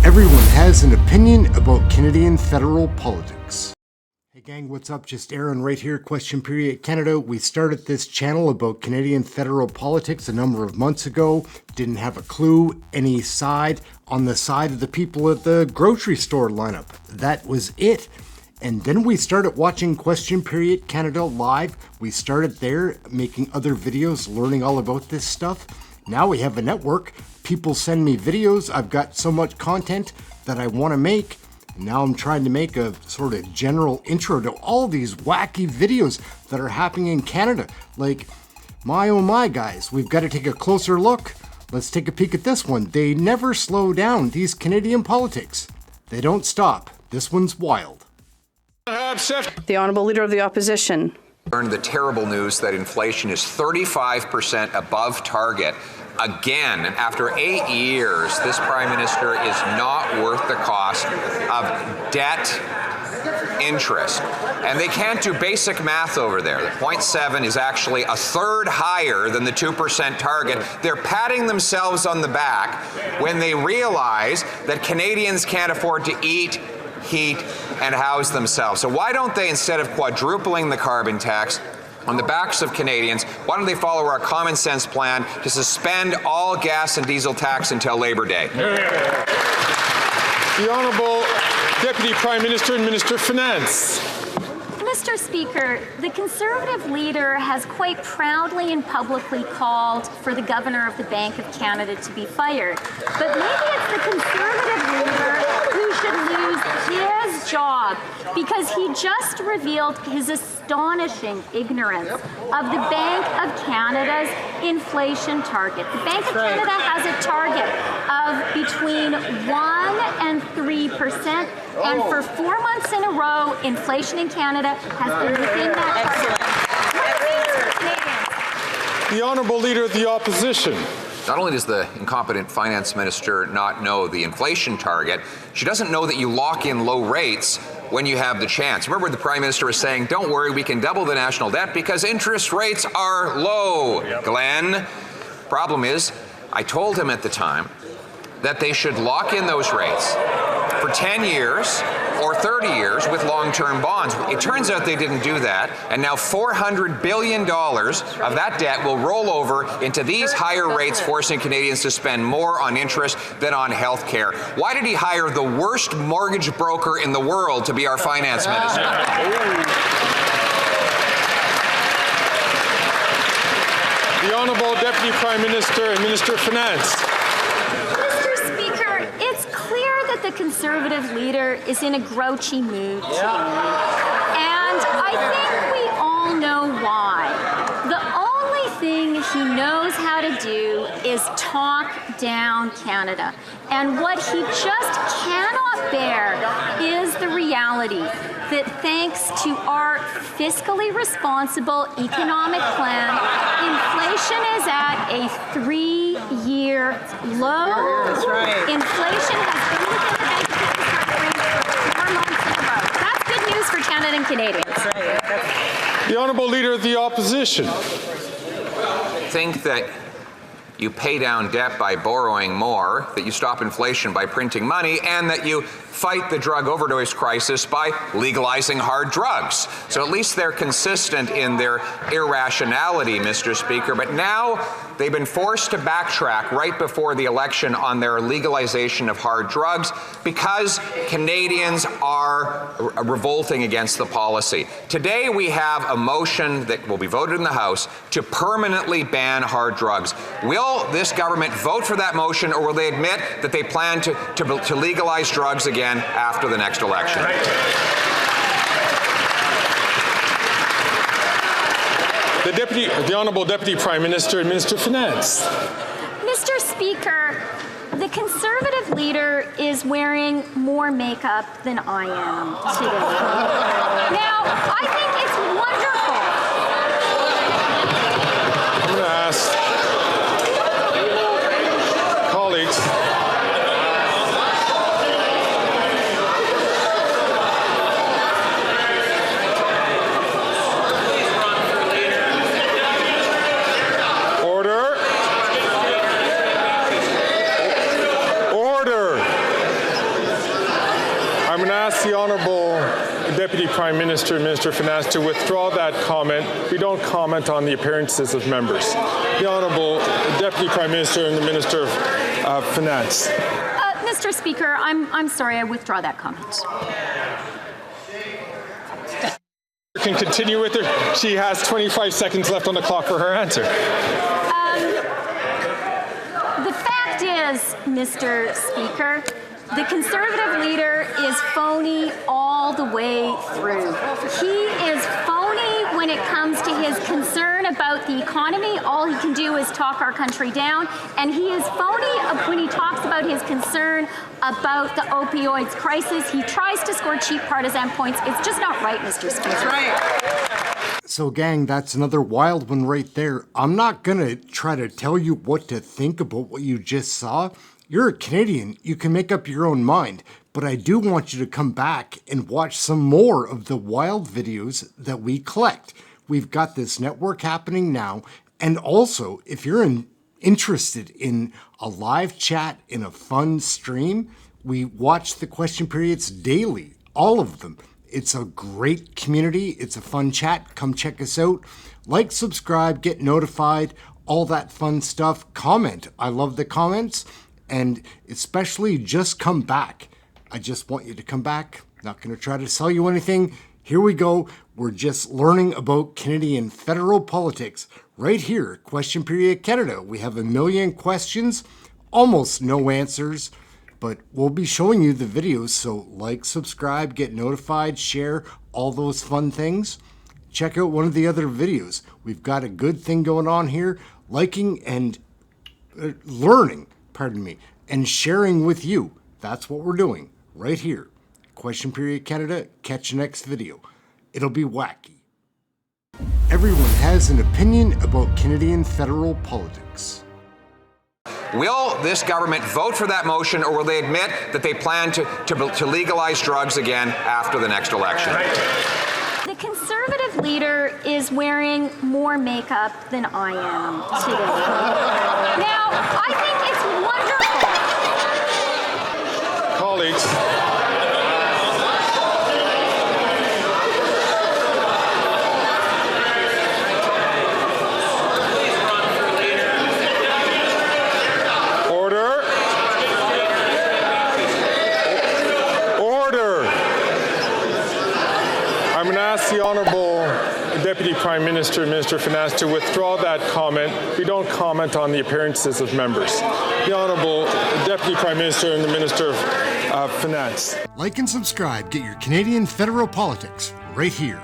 Everyone has an opinion about Canadian federal politics. Hey gang, what's up? Just Aaron right here, Question Period Canada. We started this channel about Canadian federal politics a number of months ago. Didn't have a clue any side on the side of the people at the grocery store lineup. That was it. And then we started watching Question Period Canada live. We started there making other videos, learning all about this stuff. Now we have a network. People send me videos. I've got so much content that I want to make. And now I'm trying to make a sort of general intro to all these wacky videos that are happening in Canada. Like, my oh my guys, we've got to take a closer look. Let's take a peek at this one. They never slow down, these Canadian politics. They don't stop. This one's wild. The Honourable Leader of the Opposition. Learned the terrible news that inflation is 35% above target. Again, after 8 years, this Prime Minister is not worth the cost of debt interest. And they can't do basic math over there. The 0.7 is actually a third higher than the 2% target. They're patting themselves on the back when they realize that Canadians can't afford to eat, heat, and house themselves. So why don't they, instead of quadrupling the carbon tax on the backs of Canadians, why don't they follow our common sense plan to suspend all gas and diesel tax until Labor Day? The Honourable Deputy Prime Minister and Minister of Finance. Mr. Speaker, the Conservative leader has quite proudly and publicly called for the Governor of the Bank of Canada to be fired. But maybe it's the Conservative leader who should lose his job, because he just revealed his astonishing ignorance of the Bank of Canada's inflation target. The Bank of Canada has a target of between 1% and 3%, and for 4 months in a row, inflation in Canada has been within that target. The Honourable Leader of the Opposition. Not only does the incompetent finance minister not know the inflation target, she doesn't know that you lock in low rates when you have the chance. Remember, the Prime Minister was saying, don't worry, we can double the national debt because interest rates are low. Yep. Glenn, problem is, I told him at the time that they should lock in those rates for 10 years or 30 years with long-term bonds. It turns out they didn't do that, and now $400 billion of that debt will roll over into these higher rates, forcing Canadians to spend more on interest than on health care. Why did he hire the worst mortgage broker in the world to be our finance minister? The Honourable Deputy Prime Minister and Minister of Finance. The Conservative leader is in a grouchy mood today. And I think we all know why. The only thing he knows how to do is talk down Canada. And what he just cannot bear is the reality that thanks to our fiscally responsible economic plan, inflation is at a 3-year low. That's right. Inflation has been within the Bank of Canada for 4 months in a row. That's good news for Canada and Canadians. That's right. The Honourable Leader of the Opposition. Think that you pay down debt by borrowing more, that you stop inflation by printing money, and that you fight the drug overdose crisis by legalizing hard drugs. So at least they're consistent in their irrationality, Mr. Speaker. But now they've been forced to backtrack right before the election on their legalization of hard drugs because Canadians are revolting against the policy. Today we have a motion that will be voted in the House to permanently ban hard drugs. Will this government vote for that motion, or will they admit that they plan to legalize drugs again after the next election? The Honourable Deputy Prime Minister and Minister of Finance. Mr. Speaker, the Conservative leader is wearing more makeup than I am today. Now, I think it's wonderful. I'm going to ask colleagues. I'm going to ask the Honourable Deputy Prime Minister and Minister of Finance to withdraw that comment. We don't comment on the appearances of members. The Honourable Deputy Prime Minister and the Minister of Finance. Mr. Speaker, I'm sorry, I withdraw that comment. Can continue with her. She has 25 seconds left on the clock for her answer. The fact is, Mr. Speaker, the Conservative leader is phony all the way through. He is phony when it comes to his concern about the economy. All he can do is talk our country down. And he is phony when he talks about his concern about the opioids crisis. He tries to score cheap partisan points. It's just not right, Mr. Speaker. That's right. So gang, that's another wild one right there. I'm not gonna try to tell you what to think about what you just saw. You're a Canadian, you can make up your own mind, but I do want you to come back and watch some more of the wild videos that we collect. We've got this network happening now, and also, if you're interested in a live chat in a fun stream, we watch the question periods daily, all of them. It's a great community, it's a fun chat, come check us out. Like, subscribe, get notified, all that fun stuff. Comment, I love the comments. And especially just come back. I just want you to come back. Not going to try to sell you anything. Here we go. We're just learning about Canadian federal politics right here. Question Period Canada. We have 1 million questions, almost no answers, but we'll be showing you the videos. So like, subscribe, get notified, share, all those fun things. Check out one of the other videos. We've got a good thing going on here. Liking and learning. And sharing with you. That's what we're doing right here. Question Period Canada. Catch the next video. It'll be wacky. Everyone has an opinion about Canadian federal politics. Will this government vote for that motion, or will they admit that they plan to legalize drugs again after the next election? The Conservative leader is wearing more makeup than I am today. Now, I think it's wonderful. Colleagues. Order. Order. I'm going to ask the Honourable Deputy Prime Minister and Minister of Finance to withdraw that comment. We don't comment on the appearances of members. The Honourable Deputy Prime Minister and the Minister of Finance. Like and subscribe. Get your Canadian federal politics right here.